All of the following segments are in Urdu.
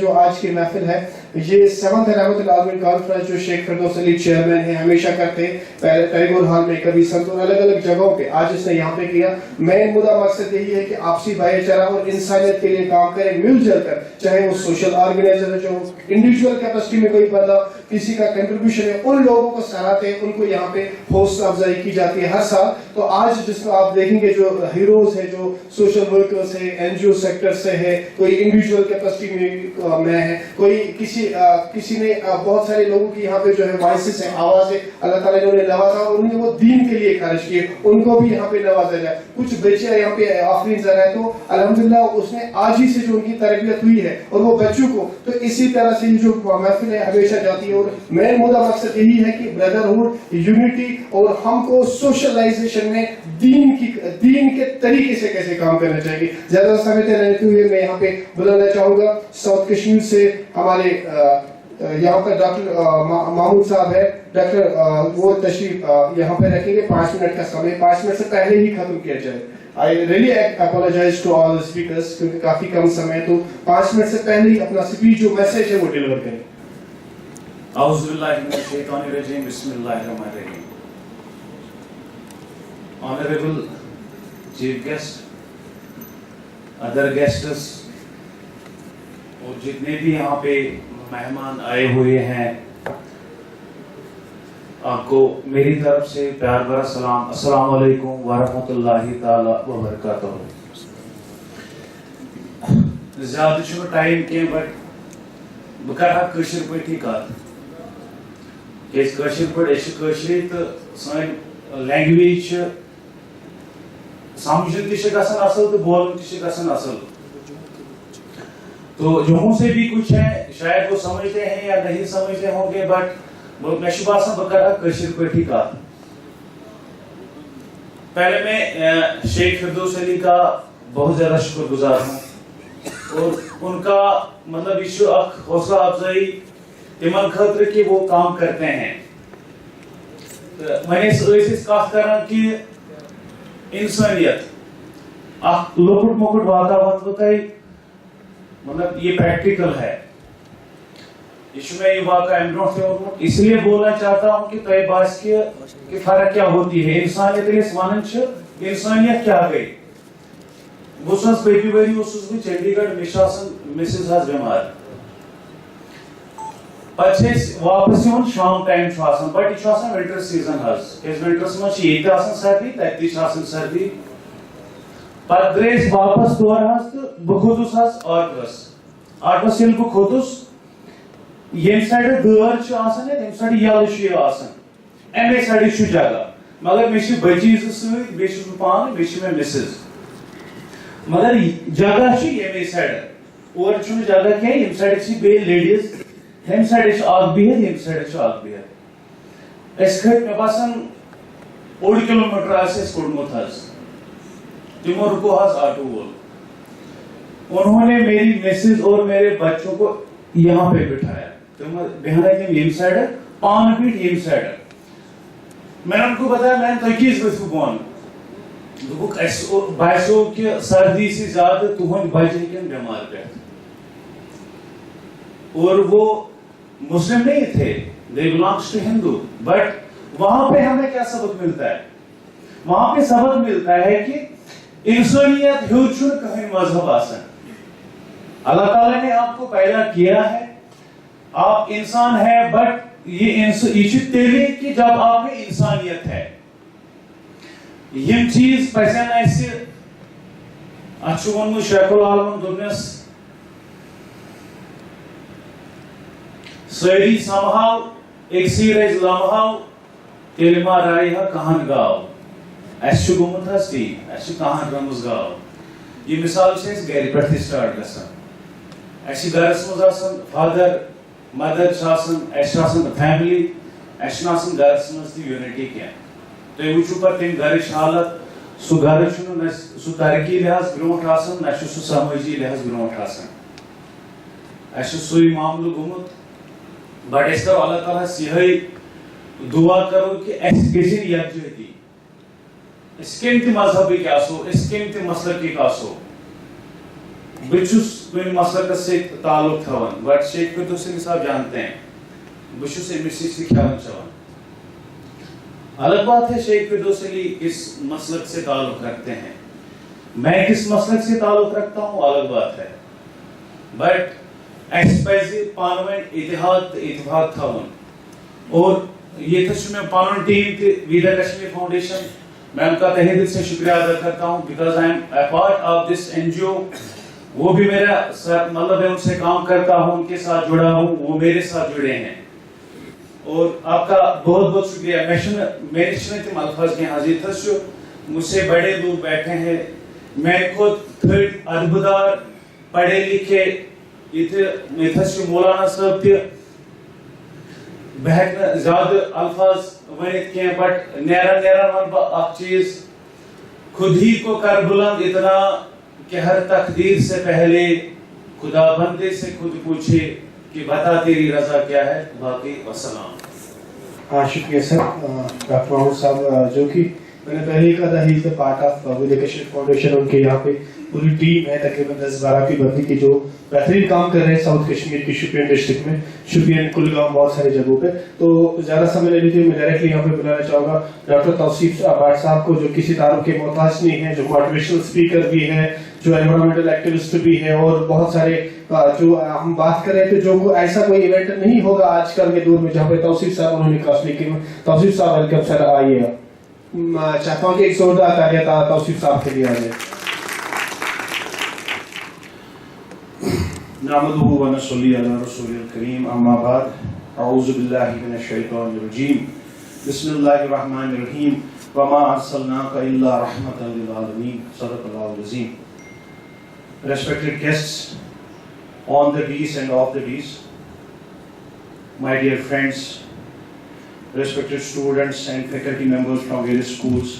جو آج کی محفل ہے یہ 7th رحمت العالمین کانفرنس جو شیخ فردوس علی چیئرمین ہیں ہمیشہ کرتے ہیں, پہلے ٹیگور ہال میں, کبھی سنتور, الگ الگ جگہوں پہ, آج اس نے یہاں پہ کیا. مین مدعا مقصد یہی ہے کہ آپسی بھائی چارہ اور انسانیت کے لیے کام کریں مل جل کر, چاہے وہ سوشل آرگنائزر ہے, جو انڈیویجول کیپیسٹی میں کوئی بندہ کسی کا کنٹریبیوشن ہے, ان لوگوں کو سراہتے ہیں, ان کو یہاں پہ حوصلہ افزائی کی جاتی ہے ہر سال. تو آج جس کو آپ دیکھیں گے جو ہیروز ہے, جو سوشل ورکرز ہے, این جی او سیکٹر سے ہے, کوئی انڈیویجول کیپیسٹی میں ہے, کوئی کسی نے بہت سارے لوگوں کی یہاں پہ جو ہے وائسز ہے, آواز ہے, اللہ تعالیٰ نے انہیں نوازا اور انہیں وہ دین کے لیے خرچ کیے, ان کو بھی یہاں پہ نوازا جائے. کچھ بچے یہاں پہ آفرین ذرا ہے, تو الحمدللہ اس نے آج ہی سے جو ان کی تربیت ہوئی ہے اور وہ بچوں کو, تو اسی طرح سے جو محفل ہے ہمیشہ جاتی ہے. اور مین مدعا مقصد یہی ہے کہ بردرہوڈ, یونٹی, اور ہم کو سوشلائزیشن میں دین کے طریقے سے کیسے کام کرنا چاہیے. زیادہ سمجھتے رہتے ہوئے میں یہاں پہ بلانا چاہوں گا ساؤتھ کشمیر سے ہمارے یہاں پر ڈاکٹر محمود صاحب ہے. ڈاکٹر وہ تشریف یہاں پہ رکھیں گے, 5 منٹ کا سمے, 5 منٹ سے پہلے ہی ختم کیا جائے. I really apologize to all the speakers کیونکہ کافی کم سمے, تو 5 منٹ سے پہلے ہی اپنا اسپیچ جو میسج ہے وہ ڈیلیور کریں. اعوذ باللہ من الشیطان الرجیم, بسم اللہ الرحمن الرحیم. Honorable Chief Guest, other guests, اور جتنے بھی یہاں پہ مہمان آئے ہوئے ہیں, آپ کو میری طرف سے پیار بھرا سلام. السلام علیکم ورحمۃ اللہ تعالی وبرکاتہ. زیادہ چھُنہٕ ٹائم کینٛہہ, بٹ بہٕ کرٕ ہا کٲشِر پٲٹھی کتھ, کیازِ کٲشِر پٲٹھۍ أسۍ چھِ کٲشِرۍ تہٕ سٲنۍ لینگویج چھِ سمجھن تہِ چھِ گژھان اصل تہٕ بولن تہِ چھِ گژھان اصل. تو جموں سے بھی کچھ ہیں, شاید وہ سمجھتے ہیں یا نہیں سمجھتے ہوں گے, بٹ میں چھُ باسان بہٕ کرٕ ہا کٲشِر پٲٹھی کتھ. پہلے میں شیخ فردوس علی کا بہت زیادہ شکر گزار ہوں, اور ان کا مطلب یہ اخ حوصلہ افزائی تمن خاطر کہ وہ کام کرتے ہیں. میں کت کران کہ انسانیت اخ لۄکُٹ مۄکُٹ واقعہ وَنہٕ تۄہہِ, مطلب یہ پریکٹیکل ہے. یہ میں یہ واقعہ امہ برونٛٹھ تہِ ووٚنمُت, اس لیے بولنا چاہتا ہوں کہ تۄہہِ باسہِ کہ فرق کیا ہوتی ہے. انسانیت ییٚلہِ أسۍ وَنان چھِ, انسانیت کیا گٔے. بہٕ اوسُس پٔتمہِ ؤری اوسُس بہٕ چنڈی گڑھ, مےٚ چھِ آسان مسز حظ بٮ۪مار, پتہٕ چھِ أسۍ واپس یِوان شام ٹایم چھُ آسان, بٹ یہِ چھُ آسان ونٹر سیزن حظ, کیازِ ونٹرس منٛز چھِ ییٚتہِ آسان سردی, تتہِ تہِ چھِ آسان سردی. پتہٕ درٛاے أسۍ واپس تورٕ حظ, تہٕ بہٕ کھوٚتُس حظ آٹوس. آٹوس ییٚلہِ بہٕ کھوٚتُس, ییٚمہِ سایڈٕ دٲر چھُ آسان یا تمہِ سایڈٕ یَلہٕ چھُ یہِ آسان, اَمے سایڈٕ چھُ جگہ, مگر مےٚ چھِ بچی 2 سۭتۍ, بیٚیہِ چھُس بہٕ پانہٕ, بیٚیہِ چھِ مےٚ مسز. مگر جگہ چھُ ییٚمے سایڈٕ, اورٕ چھُنہٕ جگہ کینٛہہ, ییٚمہِ سایڈٕ چھِ بیٚیہِ لیڈیٖز, ییٚمہِ سایڈٕ چھِ اکھ بِہِتھ, ییٚمہِ سایڈٕ چھُ اکھ بِہِتھ. أسۍ کھٔتۍ, مےٚ باسان 1.5 کِلومیٖٹر آسہِ اَسہِ کوٚڑمُت حظ. تِمو رُکو حظ آٹو وول, انہوں نے میری مسز اور میرے بچوں کو یہاں پہ بٹھایا. بہنا تم یم سائڈ, پان بیٹھ یم سائڈ. میں نے ان کو بتایا, میں نے تُہۍ کیٛازِ ؤتھِو بۄن. دوٚپُکھ اَسہِ باسیو کہ سردی سے زیادہ تُہنٛدۍ بچہِ ہیٚکن بٮ۪مار پٮ۪تھ. اور وہ مسلم نہیں تھے, they belongs to Hindu, but وہاں پہ ہمیں کیا سبق ملتا ہے؟ وہاں پہ سبق ملتا ہے کہ انسانیت ہیوٚر چھُنہٕ کٕہٕنۍ مذہب آسان. اللہ تعالیٰ نے آپ کو پیدا کیا ہے, آپ انسان ہے, بٹ یہ چھُ تیٚلہِ کہ جب آپ میں انسانیت ہے. یم چیز پزن اسہِ, اتھ چھُ ووٚنمُت شیخ العالمن دوٚپنس سٲری سمہاو أکسٕے رزِ لمہاو تیٚلہِ ما رایہِ ہا کہن گاو. اسہِ چھُ گوٚمُت حظ تی, اسہِ چھِ کہن رٔمٕژ گاو. یہ مثال چھِ اسہِ گرِ پٮ۪ٹھٕے سٹارٹ گژھان. اسہِ چھِ گرس منٛز آسان فادر مدر چھِ آسان, اسہِ چھِ آسان فیملی, اسہِ چھُنہٕ آسان گرس منٛز تہِ یوٗنٹی کینٛہہ. تُہۍ وٕچھِو پتہٕ تمہِ گرٕچ حالت, سُہ گرٕ چھُنہٕ نہ سُہ ترقی لحاظ برونٛٹھ آسان, نہ چھُ سُہ سمٲجی لحاظ برونٛٹھ آسان. اسہِ چھُ سُے معاملہٕ گوٚمُت. بٹ أسۍ کرو اللہ تعالیٰ یِہے دعا کرو کہ اسہِ گژھِ یکجہتی. أسۍ کمہِ تہِ مذہبٕکۍ آسو, أسۍ کمہِ تہِ مسلکٕکۍ آسو, بچھس کن مسلک سے تعلق تھوان بٹ شیخ فردوس علی صاحب جانتے ہیں بچھس امس سے کھیون چوان. الگ بات ہے شیخ فردوس علی کس مسلک سے تعلق رکھتے ہیں, میں کس مسلک سے تعلق رکھتا ہوں الگ بات ہے, بٹ اس پہ پانوین اتحاد اتفاق تھاون. اور یہ تو میں پانون ٹیم تھی ویدا کشمیر فاؤنڈیشن, میں ان کا تہہ دل سے شکریہ ادا کرتا ہوں because I am a part of this N G O. وہ بھی میرا مطلب ہے ان سے کام کرتا ہوں, ان کے ساتھ جڑا ہوں, وہ میرے ساتھ جڑے ہیں. اور آپ کا بہت بہت شکریہ. میرے تم الفاظ کے حاضر مجھ سے بڑے لوگ بیٹھے ہیں, میں خود تھرڈ ادبدار پڑھے لکھے یہ مولانا صاحب تہ بہت زیادہ الفاظ ونت کی, بٹ نیران ون بہ اخ چیز, خود ہی کو کر بلند اتنا کہ ہر تقدیر سے پہلے خدا بندے سے خود پوچھے کہ بتا تیری رضا کیا ہے. باقی والسلام. ہاں شکریہ سر. ڈاکٹر محمود صاحب جو کہ میں نے پہلے ہی کہا تھا, ہی از the part of Veda Kashmir foundation. ان کے یہاں پہ پوری ٹیم ہے تقریباً 10-12 کی بندی کی جو بہترین کام کر رہے ہیں ساؤتھ کشمیر کی شوپین ڈسٹرکٹ میں, شوپین کلگام بہت ساری جگہوں پہ. تو زیادہ سمے لینے کے لیے میں ڈائریکٹلی یہاں پہ بلانا چاہوں گا ڈاکٹر توصیف بھٹ صاحب کو, جو کسی تعارف کے محتاج نہیں ہیں, جو موٹیویشنل اسپیکر بھی ہیں, جو انوائرمنٹل ایکٹیوسٹ بھی ہیں, اور بہت سارے جو ہم بات کریں تو جو ایسا کوئی ایونٹ نہیں ہوگا آج کل کے دور میں جہاں پہ توصیف صاحب انہوں نے کافی کی. توصیف صاحب ویلکم سر, آئیے. چاہتا ہوں کہ ایک زوردار تالیاں توصیف صاحب کے لیے آ جائے. نحمده ونصلي على رسول الكريم اما بعد اعوذ بالله من الشيطان الرجيم بسم الله الرحمن الرحيم وما ارسلناك الا رحمة للعالمين صدق الله العظيم. Respected guests on the dais and off the dais, my dear friends, respected students and faculty members from various schools,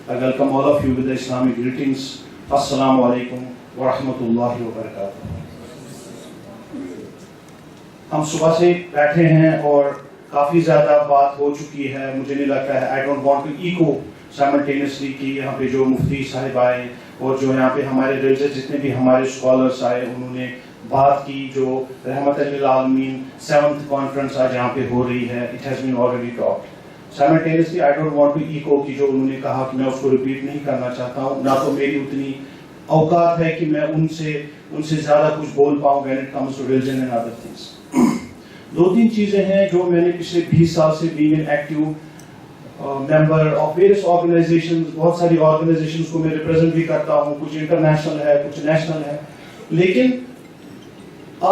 I welcome all of you with the Islamic greetings. Assalamu alaikum wa rahmatullahi wa barakatuh. ہم صبح سے بیٹھے ہیں اور کافی زیادہ بات ہو چکی ہے, مجھے نہیں لگتا ہے, I don't want to echo simultaneously کہ یہاں پہ جو مفتی صاحب آئے اور جو یہاں پہ ہمارے ریلیجس جتنے بھی ہمارے اسکالرس آئے انہوں نے بات کی, جو رحمت للعالمین 7th کانفرنس آج یہاں پہ ہو رہی ہے, it has been already talked. Simultaneously I don't want to echo کہ جو انہوں نے کہا کہ میں اس کو ریپیٹ نہیں کرنا چاہتا ہوں, نہ تو میری اتنی اوقات ہے کہ میں ان سے زیادہ کچھ بول پاؤں when it comes to religion and other things. 2-3 چیزیں ہیں جو میں نے پچھلے 20 سال سے being an active member of various organizations, بہت ساری organizations کو میں ریپرزینٹ بھی کرتا ہوں, کچھ انٹرنیشنل ہے کچھ نیشنل ہے, لیکن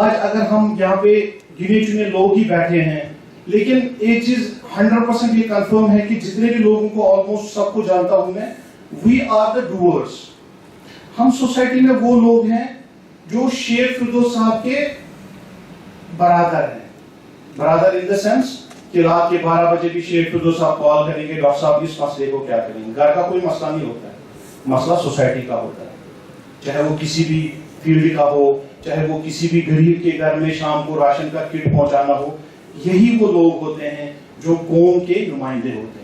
آج اگر ہم یہاں پہ گنے چنے لوگ ہی بیٹھے ہیں, لیکن ایک چیز 100% یہ کنفرم ہے کہ جتنے بھی لوگوں کو آلموسٹ سب کو جانتا ہوں میں, we are the doers. ہم سوسائٹی میں وہ لوگ ہیں جو شیخ فردوس صاحب کے برادر ہیں. برادر ان دا سینس کہ رات کے 12 بجے بھی شیخ فردوس صاحب کال کریں گے, ڈاکٹر صاحب اس مسئلے کو کیا کریں گے. گھر کا کوئی مسئلہ نہیں ہوتا ہے, مسئلہ سوسائٹی کا ہوتا ہے, چاہے وہ کسی بھی فیلڈ کا ہو, چاہے وہ کسی بھی غریب کے گھر میں شام کو راشن کا کٹ پہنچانا ہو. یہی وہ لوگ ہوتے ہیں جو قوم کے نمائندے ہوتے ہیں.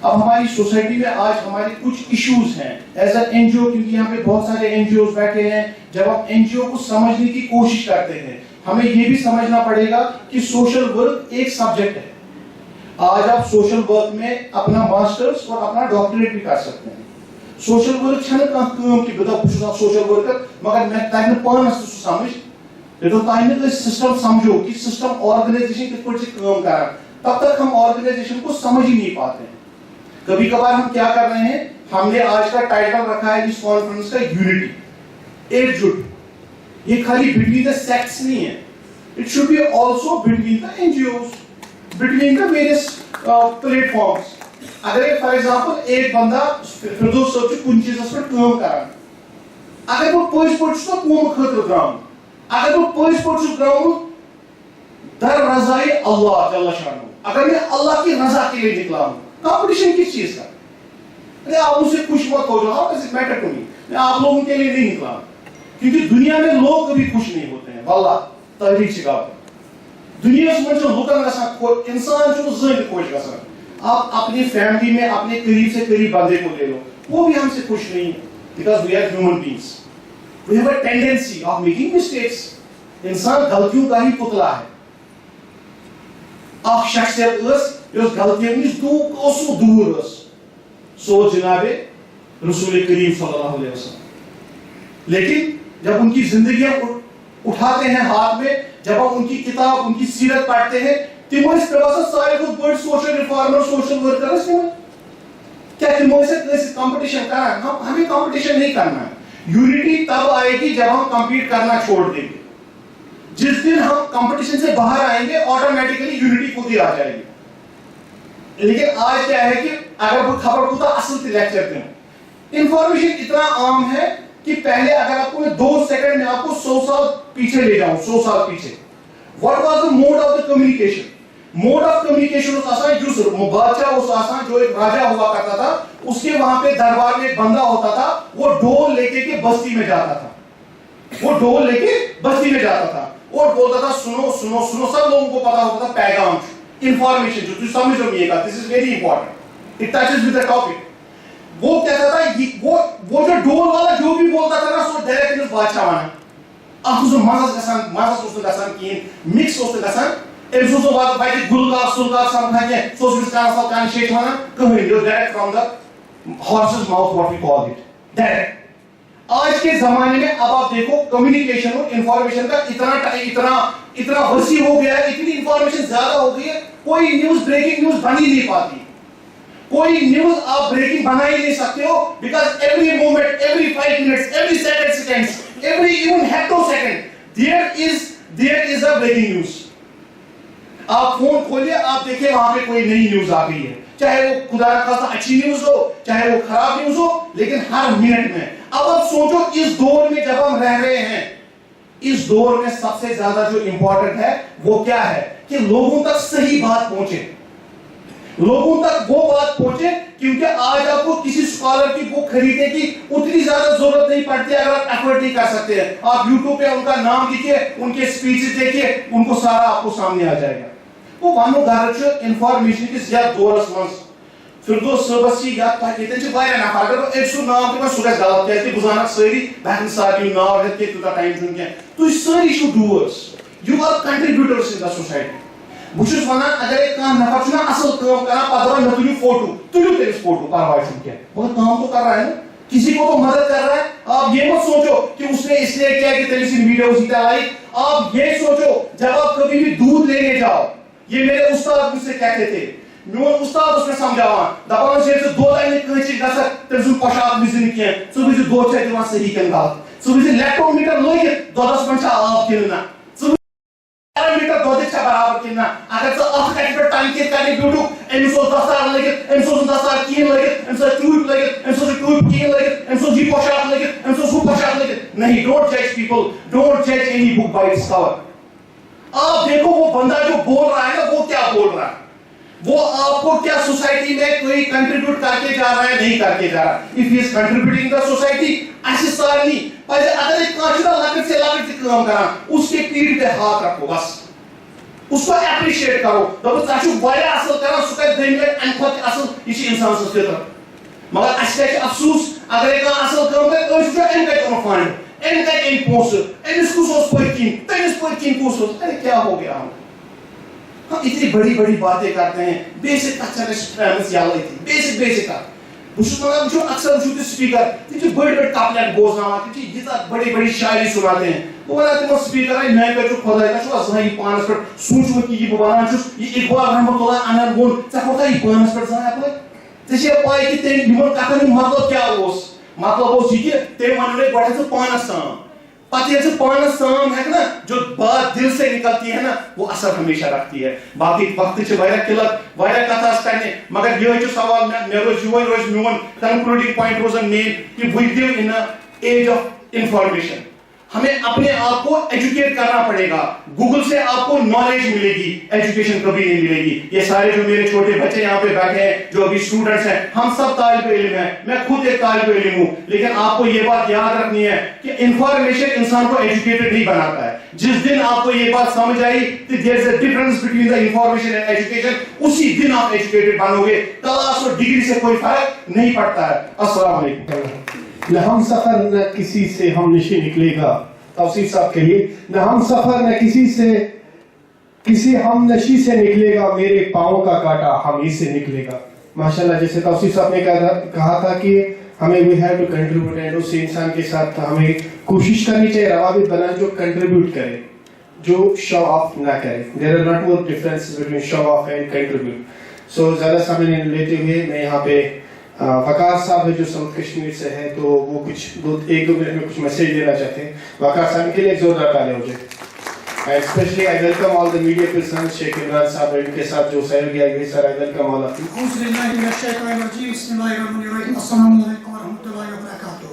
اب ہماری سوسائٹی میں آج ہمارے کچھ ایشوز ہیں ایز این این جی او, کیونکہ یہاں پہ بہت سارے این جی اوز بیٹھے ہیں. جب ہم این جی او کو سمجھنے کی کوشش کرتے ہیں, ہمیں یہ بھی سمجھنا پڑے گا کہ سوشل ورک ایک سبجیکٹ ہے. آج آپ سوشل ورک میں اپنا ماسٹرز اور اپنا ڈاکٹریٹ بھی کر سکتے ہیں. سوشل ورک چھنہ کانٛہہ کٲم کہ بہٕ چھُس سوشل ورکر مگر مےٚ تَگہِ نہٕ پانَس تہِ سُہ سمجھ. یوٚتام تانۍ نہٕ أسۍ سسٹم سمجھو کہ سسٹم آرگنائزیشن کِتھ پٲٹھۍ چھِ کٲم کران, تب تک ہم آرگنائزیشن کو سمجھ ہی نہیں پاتے ہیں. کبھی کبھار ہم کیا کر رہے ہیں, ہم نے آج کا ٹائٹل رکھا ہے اس کانفرنس کا یونٹی, ایک جٹ. یہ خالی بٹوین دا سیکٹس نہیں ہے, it should be also between the NGOs, between the various platforms. اگر فار ایگزامپل ایک بندہ فردوس صاحب چھُ کُنہِ چیٖزس پٮ۪ٹھ کٲم کران, اگر بہٕ پٔزۍ پٲٹھۍ چھُس نا قومہٕ خٲطرٕ درٛامُت, اگر بہٕ پٔزۍ پٲٹھۍ چھُس درٛامُت در رضائے اللہ جل شانہ, اگر میں اللہ کی رضا کے لیے نکلا ہوں, کمپٹیشن کس چیز کا, ارے آپ مجھ سے خوش مت ہو جاؤ, اس میٹر کو نہیں, میں آپ لوگوں کے لیے نہیں نکلا, کیونکہ دنیا میں لوگ کبھی خوش نہیں ہوتے ہیں. واللہ تحریک سے گا دنیا میں جو لوکن گژھان, انسان چھُنہٕ زٕہٕنۍ خوش گژھان. آپ اپنی فیملی میں اپنے قریب سے قریب بندے کو لے لو, وہ بھی ہم سے خوش نہیں ہے, because we are human beings. We have a tendency of making mistakes. انسان غلطیوں کا ہی پتلا ہے. اخ شخصیت یس غلطیوں نش دور سو جناب رسول کریم صلی اللہ علیہ وسلم. لیکن جب ان کی زندگیاں اٹھاتے ہیں ہاتھ میں, جب ہم ان کی کتاب, ان کی سیرت پڑھتے ہیں, تمو سارے بڑے سوشل ریفارمر, سوشل ورکرس کیا تمو کمپٹیشن کرنا؟ ہمیں کمپٹیشن نہیں کرنا ہے. یونٹی تب آئے گی جب ہم کمپیٹ کرنا چھوڑ دیں گے. جس دن ہم کمپٹیشن سے باہر آئیں گے آٹومیٹکلی یونٹی خود ہی آ جائے گی. لیکن آج کیا ہے کہ اگر وہ خبر ہوتا اصل سے لیکچر دیں, انفارمیشن اتنا عام ہے کہ پہلے اگر آپ کو میں 2 سیکنڈ میں آپ کو 100 سال پیچھے لے جاؤں, 100 سال پیچھے. What was the mode of the communication? Mode of communication اس آسان جو بادشاہ اس آسان جو ایک راجہ ہوا کرتا تھا, اس کے وہاں پہ دربار میں ایک بندہ ہوتا تھا, وہ ڈول لے کے بستی میں جاتا تھا, وہ ڈول لے کے بستی میں جاتا تھا اور بولتا تھا سنو سنو سنو. سب لوگوں کو پتا ہوتا تھا پیغام, انفارمیشن جو سمجھ لو یہ this is very important, it touches with the topic. وہ کہتا تھا وہ جو ڈول والا جو بھی بولتا تھا نا سو ڈائریکٹ اس بادشاہ وانا اتھ مزس گژھان, مزس اوس نہٕ گژھان کہین, مکس اوس نہٕ گژھان. أمس اوس نہٕ واتہِ گُلکار سُلکار سمکھان کینٛہہ, سُہ اوس أمِس کانٛہہ کانٛہہ وَنان کٕہٕنۍ. یہِ اوس direct from the horse's mouth what we call it direct. آج کے زمانے میں اب آپ دیکھو کمیونیکیشن اور انفارمیشن کا اتنا وسیع ہو گیا ہے, اتنی انفارمیشن زیادہ ہو گئی ہے, کوئی نیوز بریکنگ نیوز بن ہی نہیں پاتی, کوئی نیوز آپ بریکنگ بنا ہی نہیں سکتے ہو. Because every moment, every 5 minutes, every second, every even hecto second there is a breaking news. آپ فون کھولئے, آپ دیکھیں وہاں پہ کوئی نئی نیوز آ گئی ہے, چاہے وہ خدا نہ خواستہ اچھی نیوز ہو, چاہے وہ خراب نیوز ہو, لیکن ہر منٹ میں. اب آپ سوچو اس دور میں جب ہم رہ رہے ہیں, اس دور میں سب سے زیادہ جو امپورٹنٹ ہے وہ کیا ہے کہ لوگوں تک صحیح بات پہنچے, لوگوں تک وہ بات پہنچے. کیونکہ آج آپ کو کسی اسکالر کی بک خریدنے کی اتنی زیادہ ضرورت نہیں پڑتی اگر آپ ایفرٹ نہیں کر سکتے ہیں. آپ یوٹیوب پہ ان کا نام لکھیے, ان کے اسپیچز دیکھیے, ان کو سارا آپ کو سامنے آ جائے گا. وہ وانو گھر انفارمیشن کس یتھ دورس مز فردوس صٲبس یتھ یتن چھ واریاہ نفر, اگر بہٕ أکۍ سُنٛد نام دِمہٕ سُہ گژھِ غلط, کیازِ بہٕ زانکھ سٲری, بہٕ ہٮ۪کہٕ نہٕ سارنٕے ناو ہٮ۪تھ کینٛہہ, تیوٗتاہ ٹایم چھُنہٕ کینٛہہ. تُہۍ سٲری چھِو ڈوٗٲرٕس, یوٗ آر کنٹربیوٗٹٲرٕس اِن د سوسایٹی. بہٕ چھُس ونان اگرے کانٛہہ نفر چھُ نا اصل کٲم کران, پتہٕ دپان مےٚ تُلِو فوٹو, تُلِو تٔمِس فوٹو, پرواے چھُنہٕ کینٛہہ, مگر کام تو کر رہا ہے نا, کسی کو تو مدد کر رہا ہے. آپ یہ مت سوچو کہ اس نے اس لیے کیا کہ تیری سی ویڈیوز ہی لائک. آپ یہ سوچو جب آپ کبھی بھی دودھ لینے جاؤ, یہ میرے استاد مجھ سے کہتے تھے, میون استاد اس میں سمجھاوان دپان ژٕ ییٚلہِ ژٕ دۄد اَننہِ کٲنٛسہِ نِش گژھکھ تٔمۍ سُنٛد پۄشاک وٕچھزِ نہٕ کینٛہہ, ژٕ وٕچھزِ دۄد چھا دِوان صحیح کِنہٕ غلط, ژٕ وٕچھزِ لیکٹومیٖٹر لٲگِتھ دۄدس منٛز چھا آب کِنہٕ نہ, ژٕ میٖٹر دۄدٕچ چھا برابر کِنہٕ نہ. اگر ژٕ اکھ کَتہِ پٮ۪ٹھ ٹنٛکِتھ کرنہِ بیوٗٹھُکھ, أمِس اوس دستار لٲگِتھ, أمِس اوس نہٕ دستار کِہیٖنۍ لٲگِتھ, أمِس ٲس ٹوٗپۍ لٲگِتھ, أمِس اوس نہٕ ٹوٗپۍ کِہیٖنۍ لٲگِتھ, أمِس اوس یہِ پۄشاک لٲگِتھ, أمِس اوس ہُہ پۄشاک لٲگِتھ. نہیں, ڈونٹ جج پیپل, ڈونٹ جج any book by its core. آپ دیکھو وہ بندہ جو بول رہا ہے نا وہ کیا بول رہا ہے, وہ آپ کو کیا سوسائٹی میں کوئی کنٹریبیوٹ کر کے جا رہا ہے, نہیں کر کے جا رہا. If he is contributing the society, اسہِ سارنٕے پزِ اگر کانٛہہ چھُ نا لۄکٕٹ سے لۄکٕٹ تہِ کٲم کران, اس کے پیٹھ پہ ہاتھ رکھو بس, اس کو اپریشیٹ کرو, دپو ژٕ چھُکھ واریاہ اصل کران, سُہ کرِ دٔیمہِ لٹہِ امہِ کھۄتہٕ تہِ اصل. یہِ چھِ انسان سٕنٛز فطرت. مگر اسہِ کیٛاہ چھُ افسوٗس, اگرے کانٛہہ اصل کٲم کرِ أسۍ وٕچھو أمۍ کتہِ اوٚنُکھ فنڈ, أمۍ کتہِ أنۍ پونٛسہٕ, أمِس کُس اوس پٔتۍ کِنۍ, تٔمِس پٔتۍ کِنۍ کُس اوس. ارے کیا ہو گیا ہم, ہم اتنی بڑی بڑی باتیں کرتے ہیں, بیسک کتھ چھنہٕ یلے تھی, بیسک کتھ. بہٕ چھُس ونان وٕچھو اکثر وٕچھو تُہۍ سپیکر, تِم چھِ بٔڑۍ بٔڑۍ کپلٮ۪ٹ بوزناوان, تِم چھِ ییٖژاہ بڑی بڑی شاعری سُناتے ہیں. بہٕ وَنان تِمن سپیکرن میانہِ پٮ۪ٹھ چھُ خۄداے, تۄہہِ چھُوا زٕہٕنۍ یہِ پانس پٮ۪ٹھ سوٗنٛچمُت کہِ یہِ بہٕ وَنان چھُس, یہِ اقبال رحمتُ اللہ انن ووٚن, ژےٚ کوٚرتھا یہِ پانس پٮ۪ٹھ زانٛہہ اپٲرۍ, ژےٚ چھے پاے کہِ تٔمۍ یِمن کتھن ہُنٛد مطلب کیٛاہ اوس. مطلب اوس یہِ کہِ تٔمۍ وَنیو گۄڈٕ ژٕ پانس تام, پتہٕ ییٚلہِ ژٕ پانس تام ہٮ۪کھ نا, جو بات دل سے نکلتی ہے نا وہ اثر ہمیشہ رکھتی ہے. باقی وقت چھِ واریاہ قلت, واریاہ کتھ آسہٕ کرنہِ, مگر یِہوٚے چھُ سوال, مےٚ روزِ یِہوٚے روزِ میون کنکلوڈنگ پوائنٹ روزن مین کہ وی لیو ان ایج آف انفارمیشن. ہمیں اپنے آپ کو ایجوکیٹ کرنا پڑے گا. گوگل سے آپ کو نالج ملے گی, ایجوکیشن کبھی نہیں ملے گی. یہ سارے جو میرے چھوٹے بچے یہاں پہ بیٹھے ہیں, جو ابھی اسٹوڈنٹس ہیں, ہم سب طالب علم ہیں, میں خود ایک طالب علم ہوں. لیکن آپ کو یہ بات یاد رکھنی ہے کہ انفارمیشن انسان کو ایجوکیٹڈ نہیں بناتا ہے. جس دن آپ کو یہ بات سمجھ آئی کہ there is a difference between the information and education, اسی دن آپ ایجوکیٹڈ بنو گے. کلاس اور ڈگری سے کوئی فرق نہیں پڑتا ہے. السلام علیکم. نہ ہم سفر نہ کسی سے ہم نشی نکلے گا. توصیف صاحب کہیے, نہ ہم سفر نہ کسی ہم نشی سے نکلے گا, میرے پاؤں کا کاٹا ہم ہی سے نکلے گا. ماشاءاللہ, جیسے توصیف صاحب نے کہا تھا کہ ہمیں we have to contribute, and اس انسان کے ساتھ ہمیں کوشش کرنی چاہیے روابط بنائیں جو کنٹریبیوٹ کرے, جو شو آف نہ کرے. There are not more difference between show off and contribute. So زیادہ سمے نہیں لیتے ہوئے میں یہاں پہ وقار صاحب ہے جو ساؤتھ کشمیر سے ہے, تو وہ کچھ ایک دو منٹ میں کچھ میسج دینا چاہتے ہیں. وقار صاحب کے لیے ایک زوردار تالیاں ہو جائے. And especially I welcome all the media persons, Sheikh Imran Sahab, ان کے ساتھ جو سیر کیا گیا سر, I welcome all of you. اعوذ باللہ من الشیطان الرجیم, بسم اللہ الرحمن الرحیم, السلام علیکم ورحمۃ اللہ وبرکاتہ.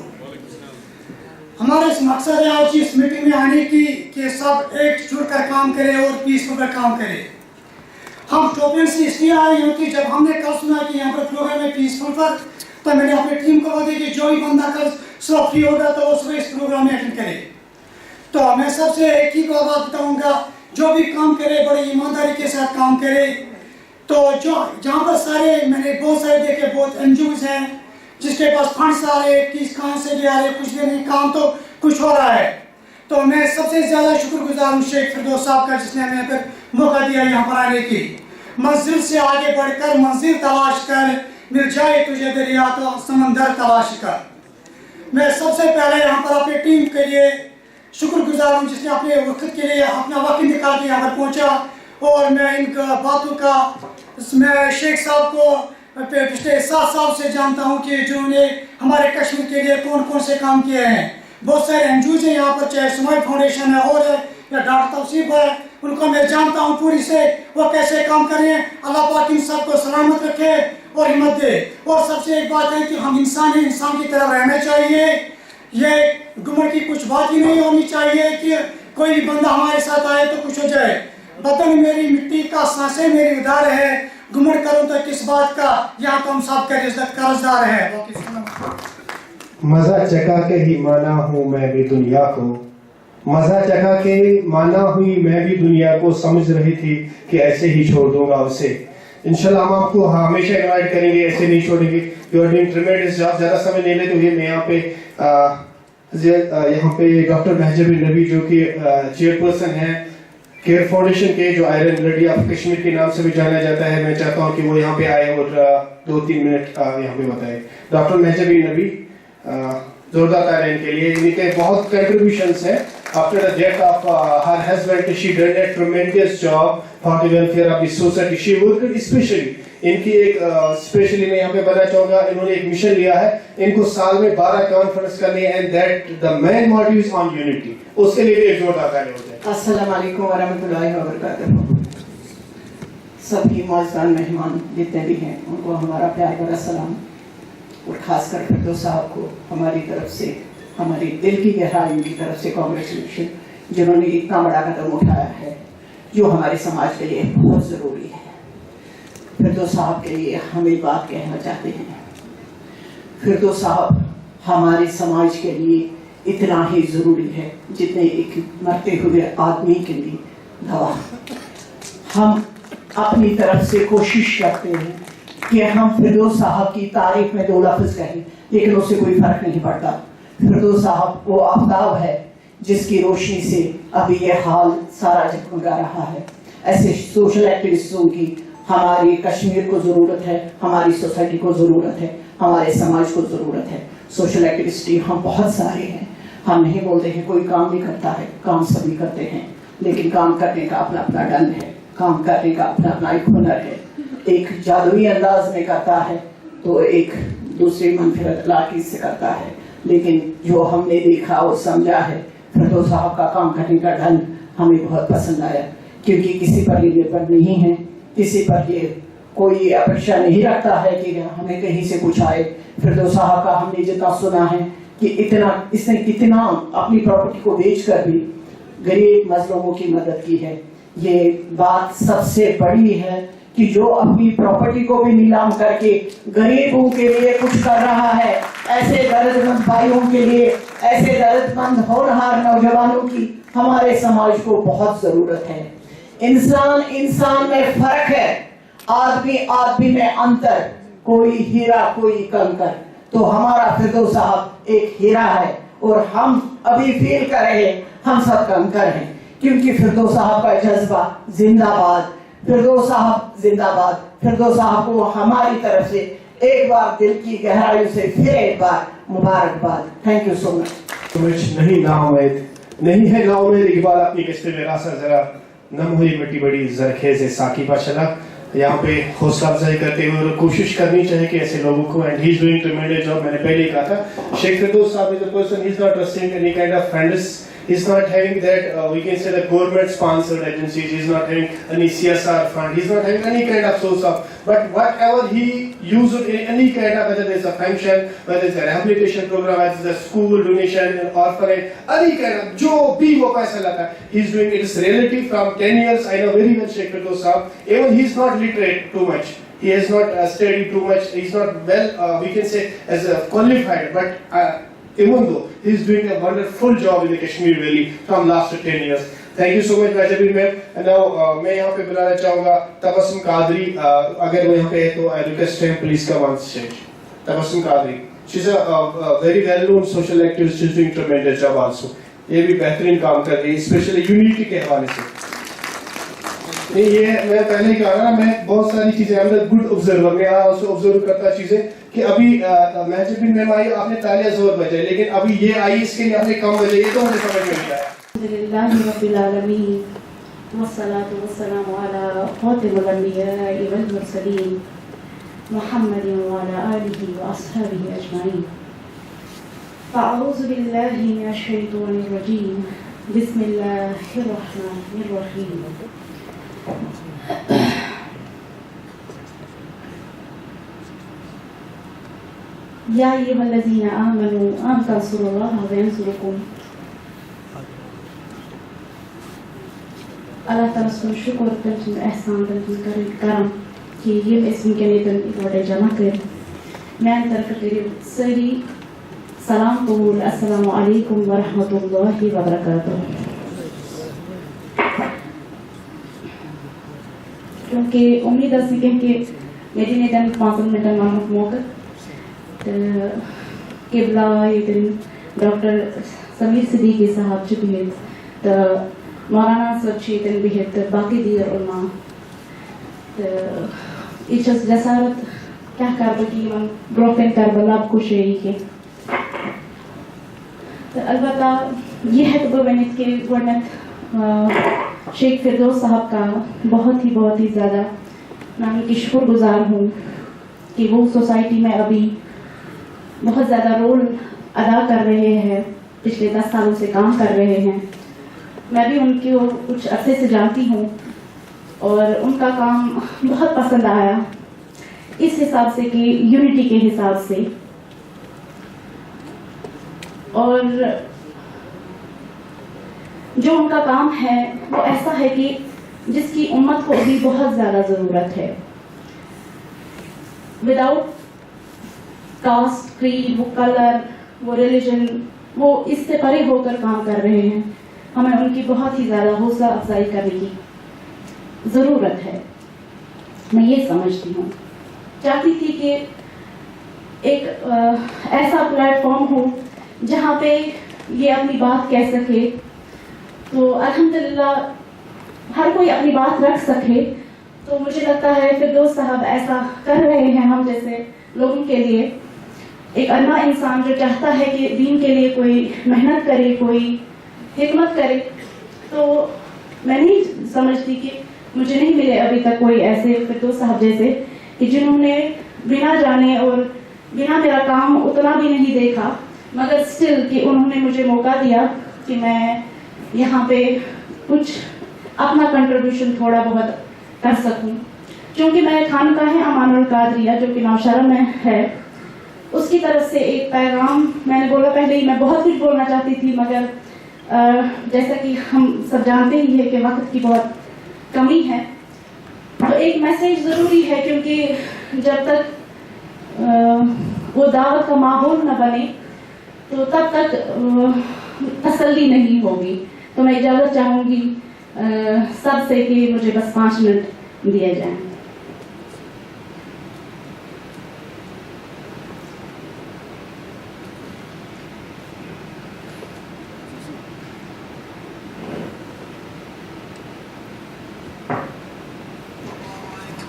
ہمارا اس مقصد ہے آج اس میٹنگ میں آنے کی کہ سب ایک جڑ کر کام کرے اور پیسفل پر کام کرے. ہم ٹوپین سے اس لیے آئے ہیں کہ جب ہم نے کل سنا کہ یہاں پر پروگرام ہے پیسفل پر, تو میں نے اپنے ٹیم کو بتا کہ جو ہی بندہ کل صبح فری ہوگا تو وہ صبح اس پروگرام میں اٹینڈ کرے. تو میں سب سے ایک ہی بات بتاؤں گا, جو بھی کام کرے بڑی ایمانداری کے ساتھ کام کرے. تو جہاں پر سارے میں نے بہت سارے دیکھے, بہت این جی اوز ہیں جس کے پاس فنڈس آ رہے, کس کہاں سے بھی آ رہے, کچھ بھی نہیں, کام تو کچھ ہو رہا ہے. تو میں سب سے زیادہ شکر گزار ہوں شیخ فردوس صاحب کا, جس نے ہمیں پھر موقع دیا یہاں پر آنے کی. منزل سے آگے بڑھ کر منزل تلاش کر, مل جائے تجھے دریا تو سمندر تلاش کر. میں سب سے پہلے یہاں پر اپنی ٹیم کے لیے شکر گزار ہوں جس نے اپنے وقت کے لیے اپنا وقت نکال کے یہاں پر پہنچا. اور میں ان کا باتوں کا, میں شیخ صاحب کو پچھلے 7 سال سے جانتا ہوں کہ جنہوں نے ہمارے کشمیر کے لیے کون کون سے کام کیے ہیں. بہت سارے این جی اوز ہیں یہاں پر, چاہے سمائل فاؤنڈیشن ہے اور ہے یا ڈاکٹر توصیف ہے, ان کو میں جانتا ہوں پوری سے وہ کیسے کام کریں. اللہ پاک ان سب کو سلامت رکھے اور ہمت دے. اور سب سے ایک بات ہے کہ ہم انسان ہیں, انسان کی طرح رہنا چاہیے. یہ گمر کی کچھ بات ہی نہیں ہونی چاہیے کہ کوئی بندہ ہمارے ساتھ آئے تو کچھ ہو جائے. بدن میری مٹی کا, سانسیں میری ادار ہے, گمر کروں تو کس بات کا, یہاں تو ہم سب کا عزت قرضدار ہے. مزہ چکا کے ہی مانا ہوں میں بھی دنیا کو, مزہ چکا کے مانا ہوئی میں بھی دنیا کو, سمجھ رہی تھی کہ ایسے ہی چھوڑ دوں گا اسے. انشاءاللہ ہم آپ کو ہمیشہ انوائٹ کریں گے, ایسے نہیں چھوڑیں گے. You are doing tremendous job. زیادہ سمے نہیں لیتے ہوئے میں یہاں پہ ڈاکٹر مہجب نبی جو کہ چیئر پرسن ہیں کیئر فاؤنڈیشن کے, جو آئرن لیڈی آف کشمیر کے نام سے بھی جانا جاتا ہے, میں چاہتا ہوں کہ وہ یہاں پہ آئے اور 2-3 منٹ یہاں پہ بتائے. ڈاکٹر مہجب نبی, زوردار تالیاں ان کے لیے. ان کے بہت کنٹریبیوشنس ہیں. After the death of her husband, she did a tremendous job for the welfare of the society. She worked especially. ان کی ایک اسپیشلی میں یہاں پہ بتانا چاہوں گا, انہوں نے ایک مشن لیا ہے, ان کو سال میں 12 کانفرنس کرنی ہے, and that the main motive is on unity. اس کے لیے بھی ایک زوردار تالیاں ہو جائے. السلام علیکم ورحمۃ اللہ وبرکاتہ. سبھی معززان مہمان جتنے بھی ہیں ان کو ہمارا پیار بھرا سلام, اور خاص کر فردوس صاحب کو ہماری طرف سے, ہماری دل کی گہرائیوں کی طرف سے کانگریچولیشن, جنہوں نے اتنا بڑا قدم اٹھایا ہے جو ہمارے سماج کے لیے بہت ضروری ہے. فردوس صاحب کے لیے ہم ایک بات کہنا چاہتے ہیں. فردوس صاحب ہمارے سماج کے لیے اتنا ہی ضروری ہے جتنے ایک مرتے ہوئے آدمی کے لیے دوا. ہم اپنی طرف سے کوشش کرتے ہیں کہ ہم فردوس صاحب کی تعریف میں 2 لفظ کہیں, لیکن اس سے کوئی فرق نہیں پڑتا. فردوس صاحب وہ آفتاب ہے جس کی روشنی سے ابھی یہ حال سارا جگمگا رہا ہے. ایسے سوشل ایکٹیوسٹوں کی ہماری کشمیر کو ضرورت ہے, ہماری سوسائٹی کو ضرورت ہے, ہمارے سماج کو ضرورت ہے. سوشل ایکٹیوسٹ ہم بہت سارے ہیں. ہم نہیں بولتے ہیں کوئی کام نہیں کرتا ہے, کام سبھی کرتے ہیں, لیکن کام کرنے کا اپنا اپنا ڈھنگ ہے, کام کرنے کا اپنا اپنا ایک ہنر ہے. ایک جادوئی انداز میں کرتا ہے تو ایک دوسری منفرد علاقے سے کرتا ہے. لیکن جو ہم نے دیکھا اور سمجھا ہے, فردوس صاحب کا کام کرنے کا ڈھنگ ہمیں بہت پسند آیا, کیونکہ کسی پر یہ نربھر نہیں ہے, کسی پر یہ کوئی اپیکشا نہیں رکھتا ہے کہ ہمیں کہیں سے کچھ آئے. فردوس صاحب کا ہم نے جتنا سنا ہے کہ اس نے کتنا اپنی پراپرٹی کو بیچ کر بھی غریب مظلوموں کی مدد کی ہے. یہ بات سب سے بڑی ہے کہ جو اپنی پراپرٹی کو بھی نیلام کر کے غریبوں کے لیے کچھ کر رہا ہے. ایسے درد مند بھائیوں کے لیے, ایسے درد مند ہونہار نوجوانوں کی ہمارے سماج کو بہت ضرورت ہے. انسان میں فرق ہے, آدمی میں انتر, کوئی ہیرا کوئی کنکر. تو ہمارا فردوس صاحب ایک ہیرا ہے، اور ہم ابھی فیل کر رہے ہیں ہم سب کنکر ہیں، کیونکہ فردوس صاحب کا جذبہ زندہ باد، فردوس صاحب زندہ باد، فردوس صاحب کو ہماری طرف سے ایک بار دل کی گہرائیوں سے پھر ایک بار مبارکباد. تھینک یو سو مچ. نہیں نا امید نہیں ہے نا امید. اقبال اپنی قسط میرا سا ذرا نم ہوئی مٹی بڑی زرخیز ساقی پا چلا. یہاں پہ حوصلہ افزائی کرتے ہوئے اور کوشش کرنی چاہیے کہ ایسے لوگوں کو, and he is doing tremendous job. میں نے پہلے ہی کہا تھا شیخ فردوس صاحب is a person, he is not trusting any kind of funds, he is not having that we can say the government sponsored agencies, he is not having any CSR fund, he is not having any kind of source of, but whatever he uses in any kind of, whether there is a function, whether there is a rehabilitation program, whether there is a school donation, orphanage, any kind of jo bhi wo paisa lata hai, he is doing it. Is relative from 10 years. I know very well Sheikh Firdaus Sahab, even he is not literate too much, he has not studied too much, he is not well we can say as a qualified, but even though he is doing a wonderful job in the Kashmir Valley from last 10 years. Thank you so much Rajabir ma'am. And now میں یہاں پہ بلانا چاہوں گا تبسم قادری, اگر وہ یہاں پہ ہے تو I request him please come on stage. Tabassum Qadri, she is a very well known social activist, she is doing tremendous job also. یہ بھی بہترین کام کر رہی ہے اسپیشلی یونٹی کے حوالے سے. نہیں یہ میں پہلے ہی کہا نا, میں بہت ساری چیزیں I'm a good observer, میں یہاں اسے observe کرتا چیزیں کہ ابھی محجب بن میم آئی, آپ نے تالیاں زور بجائے, لیکن ابھی یہ آئی اس کے لیے آپ نے کم بجائے, یہ تو مجھے سمجھ میں نہیں آیا. الحمدللہ رب العالمین والصلاة والسلام علی خاتم الانبیاء والمرسلین محمد وعلی آلہ واصحابہ اجمعین. اعوذ باللہ من الشیطان الرجیم, بسم اللہ الرحمن الرحیم. یا ایھا الذین آمنوا ان تنصروا اللہ وینصرکم. اللہ تعالیٰ سُنٛد شُکُر, تٔمۍ سُنٛد احسان, تٔمۍ سُنٛد کرم کہ یِم أسۍ وٕنکٮ۪ن ییٚتٮ۪ن اِکوٹے جمع کٔرۍ. میانہِ طرفہٕ کٔرِو سٲری سلام قبوٗل. السلام علیکم ورحمۃ اللہ وبرکاتہ. کیونکہ امید ٲس نہٕ کینٛہہ کہ مےٚ دِنۍ ییٚتٮ۪ن 5 مِنٹن وننُک موقعہٕ, تہٕ قبلہ ییٚتٮ۪ن ڈاکٹر سمیٖر صدیقی صاحب چھِ بِہِتھ, تہٕ مولانا صٲب چھِ ییٚتٮ۪ن بِہِتھ, تہٕ باقٕے دیٖر عُلما, تہٕ یہِ چھَس جسارت کیٛاہ کَرٕ بہٕ کہِ یِمن برونٛہہ کَنہِ کَرٕ بہٕ لب کُشٲیی کینٛہہ. تہٕ البتہ یہِ ہٮ۪کہٕ بہٕ ؤنِتھ کہ گۄڈنٮ۪تھ شیخ فردوس صاحب کا بہت ہی زیادہ میں ان کی شکر گزار ہوں کہ وہ سوسائٹی میں ابھی بہت زیادہ رول ادا کر رہے ہیں, پچھلے 10 سالوں سے کام کر رہے ہیں. میں بھی ان کو کچھ عرصے سے جانتی ہوں اور ان کا کام بہت پسند آیا, اس حساب سے کہ یونٹی کے حساب سے, اور جو ان کا کام ہے وہ ایسا ہے کہ جس کی امت کو ابھی بہت زیادہ ضرورت ہے. وداؤٹ کاسٹ, کریڈ, وہ کلر, وہ ریلیجن, وہ اس سے پرے ہو کر کام کر رہے ہیں. ہمیں ان کی بہت ہی زیادہ حوصلہ افزائی کرنے کی ضرورت ہے. میں یہ سمجھتی ہوں, چاہتی تھی کہ ایک ایسا پلیٹ فارم ہو جہاں پہ یہ اپنی بات کہہ سکے. تو الحمدللہ ہر کوئی اپنی بات رکھ سکے. تو مجھے لگتا ہے فردوس صاحب ایسا کر رہے ہیں ہم جیسے لوگوں کے لیے. ایک انا انسان جو چاہتا ہے کہ دین کے لیے کوئی محنت کرے, کوئی حکمت کرے, تو میں نہیں سمجھتی کہ مجھے نہیں ملے ابھی تک کوئی ایسے فردوس صاحب جیسے کہ جنہوں نے بنا جانے اور بنا میرا کام اتنا بھی نہیں دیکھا, مگر اسٹل کہ انہوں نے مجھے موقع دیا کہ میں یہاں پہ کچھ اپنا کنٹریبیوشن تھوڑا بہت کر سکوں. چونکہ میں خانقاہ امان القادریہ جو کہ نوشہرہ میں ہے, اس کی طرف سے ایک پیغام, میں نے بولا پہلے ہی میں بہت کچھ بولنا چاہتی تھی, مگر جیسا کہ ہم سب جانتے ہی ہیں کہ وقت کی بہت کمی ہے, تو ایک میسیج ضروری ہے, کیونکہ جب تک وہ دعوت کا ماحول نہ بنے تو تب تک تسلی نہیں ہوگی. تو میں اجازت چاہوں گی سب سے کہ مجھے بس 5 منٹ دیے جائیں.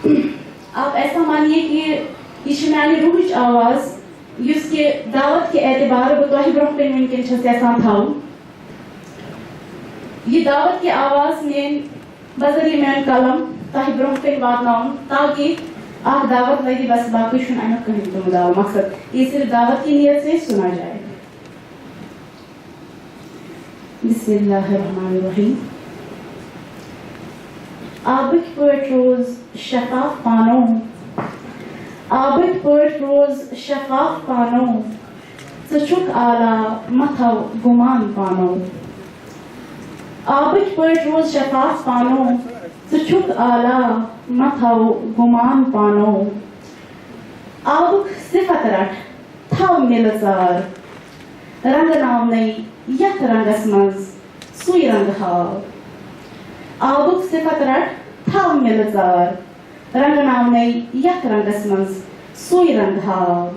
آپ ایسا مانیے کہ یہ میانہ روحچ آواز اس کے دعوت کے اعتبار بہ تہ برہ کن ونکن چھس یژھان تھاؤن یہ دعوت کی آواز مین بذریعہ میان قلم تہ برہ کن واتناؤن تاکہ آپ دعوت لگی بس باقی چھن امیک کہیں تو مدعو مقصد یہ صرف دعوت کی نیت سے سنا جائے. بسم اللہ الرحمن الرحیم. آبک پٲٹھۍ روز شفاف پانو آبک پٲٹھۍ روز شفاف پانو ژٕ چھُکھ اعلیٰ متھو گمان پانو. آبک پٲٹھۍ روز شفاف پانو ژٕ چھُکھ اعلیٰ متھو گمان پانو. آبک صفت رٹ تھو مِلہٕ ژار رنگ ناونٕے یتھ رنگس منٛز سُے رنگ ہاو. آبک صفت رٹ تھو مِلہٕ ژار رنگ ناونٕے یتھ رنگس منٛز سُے رنگ ہاو.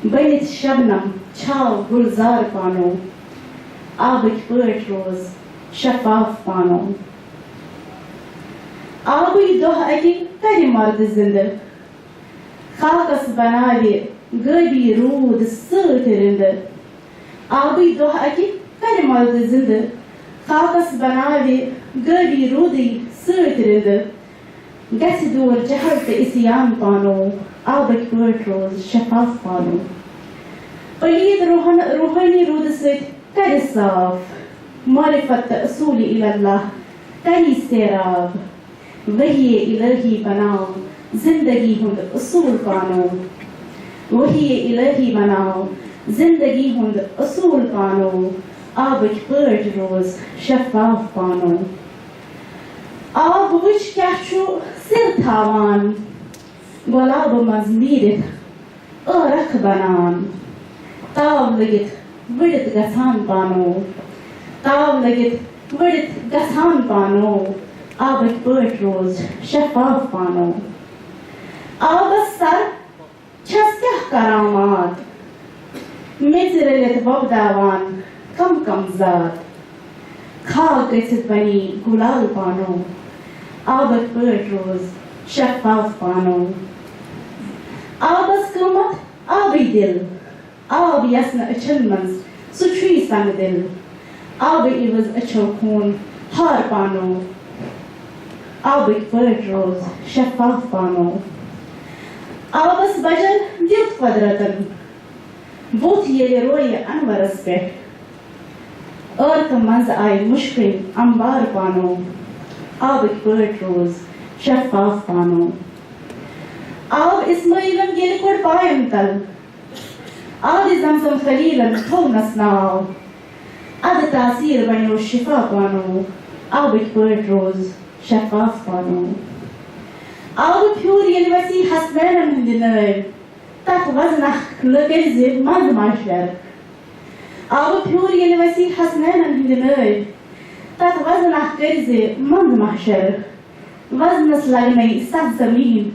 بٔنِتھ شبنم چھاو گُلزار پانو آبٕکۍ پٲٹھۍ روز شفاف پانو. آبٕے دۄہ اکہِ کرِ مرد زندٕ خاکس بناوِ غٲبی روٗد سۭتۍ رِندٕ. آبٕے دۄہ اکہِ کرِ مرد زندٕ خاکس بناوِ غٲبی روٗدٕے سۭتۍ رِندٕ. گژھِ دوٗر جہل تہٕ اِسیان پانو آبٕکۍ پٲٹھۍ روز شفاف پانو. پلیٖد روحٲنی روٗدٕ سۭتۍ کرِ صاف معرفت تہٕ اصوٗلِ اللہ کری سیراب. وحی الہی بناو زندگی ہُنٛد اصوٗل پانو. وحی الہی بناو زندگی ہُنٛد اصوٗل پانو آبٕکۍ پٲٹھۍ روز شفاف پانو. آب وٕچھ کیٛاہ چھُ سِر تھاوان گۄلابہٕ منٛز نیٖرِتھ ٲرکھ بنان. تاو لٔگِتھ ؤڑِتھ گژھان پانو تاو لٔگِتھ ؤڑِتھ گژھان پانو آبٕکۍ پٲٹھۍ روز شفاف پانو. آبس سر چھس کیٛاہ کرامات میٚژِ رٔلِتھ وۄپداوان کم کم ذات. خاک گٔژھِتھ بنی گُلال پانو آبٕکۍ پٲٹھۍ روز شفاف پانو. آبس قۭمتھ آبٕے دل آب یس نہٕ أچھن منٛز سُہ چھُے سنگ دل. آبہٕ عوض أچھو خوٗن ہار پانو آبٕکۍ پٲٹھۍ روز شفاف پانو. آبس بجن دیُت قۄدرتن بُتھ ییٚلہِ رویہِ انورس پٮ۪ٹھ. ٲرکہٕ منٛزٕ آیہِ مُشکٕے امبار پانو آبٕکۍ پٲٹھۍ روز شفاف پانو. آب اسماعیلن ییٚلہِ کوٚڑ پاین تل آبِ زمزم خلیلن تھوونس ناو. ادٕ تاثیٖر بنیو شفا پانو آبٕکۍ پٲٹھۍ روز شفاف پانو. آبہٕ پھیوٗر ییٚلہِ وسیع حسنینن ہٕنٛدِ نٲلۍ تتھ وزنکھ کٔرزِ منٛز ماشر. آبہٕ پھیوٗر ییٚلہِ وسیع حسنینن ہٕنٛدِ نٲلۍ تتھ وزنکھ کٔرزِ منٛز ماشر. وزنس لگنَے ستھ زمیٖن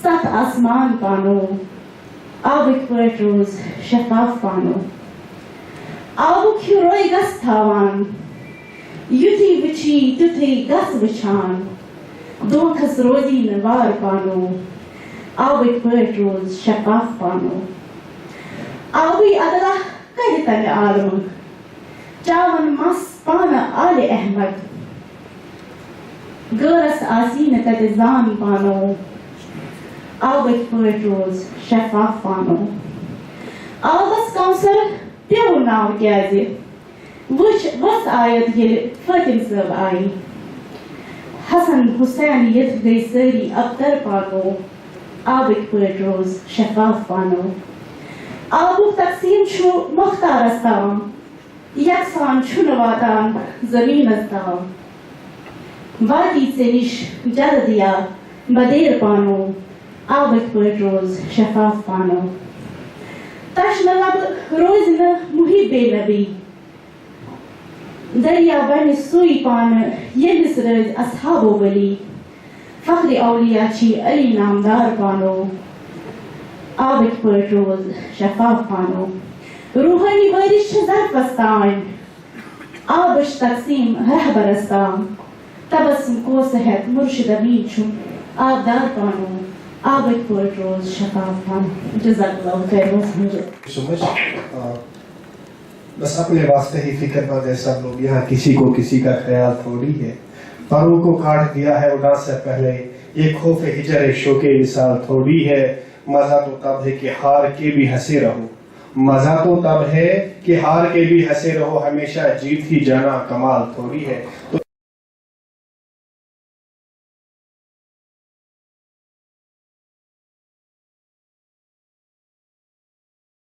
ستھ آسمان پانو آبٕکۍ پٲٹھۍ روز شفاف پانو. آبُک ہیوٗ روے گژھ تھاوان یُتھُے وٕچھی تیُتھُے گژھ وٕچھان. دھوکھس روزی نہٕ وار پانو آبٕکۍ پٲٹھۍ روز شفاف پانو. آبٕے ادلا کرِ تمہِ عالمہٕ چاون مس پانہٕ عالہِ احمد. غٲرس آسی نہٕ تتہِ زان پانو آبٕکۍ پٲٹھۍ روز شفاف پانو. آبس کوثر پیوٚو ناو کیٛازِ وٕچھ ؤژھ آیت ییٚلہِ فٲطِم صٲب آیہِ. حسن حُسین یِتھ گٔے سٲری ابتر پانو آبٕکۍ پٲٹھۍ روز شفاف پانو. آبُک تقسیٖم چھُ مۄختارس تام یکسان چھُنہٕ واتان زمیٖنس تام. واتی ژےٚ نِش جلد یا بدیر پانو آبٕکۍ پٲٹھۍ روز شفاف پانو. تشنہٕ لبہٕ روزِ نہٕ محی بے نبی. دریا بنہِ سُے پانہٕ ییٚمِس رٲزۍ اصحابو ولی. فخرِ اولیا چھی علی نامدار پانو آبٕکۍ پٲٹھۍ روز شفاف پانو. روحٲنی وٲرِش چھِ ظرفس تانۍ آبٕچ تقسیٖم رہبرس تام. تبسم کوسہٕ ہٮ۪تھ مُرشِد امیٖن چھُ آبدار قانون عابد پورٹروز شفاف قانون جزاک اللہ خیر وسلم. سمجھ بس اپنے واسطے ہی فکر مند ہے سب لوگ یہاں, کسی کو کسی کا خیال تھوڑی ہے. پروں کو کاٹ دیا ہے اڑان سے پہلے, یہ خوف ہجر شوکے مثال تھوڑی ہے. مزہ تو تب ہے کہ ہار کے بھی ہنسے رہو, مزہ تو تب ہے کہ ہار کے بھی ہنسے رہو, ہمیشہ جیت ہی جانا کمال تھوڑی ہے. تو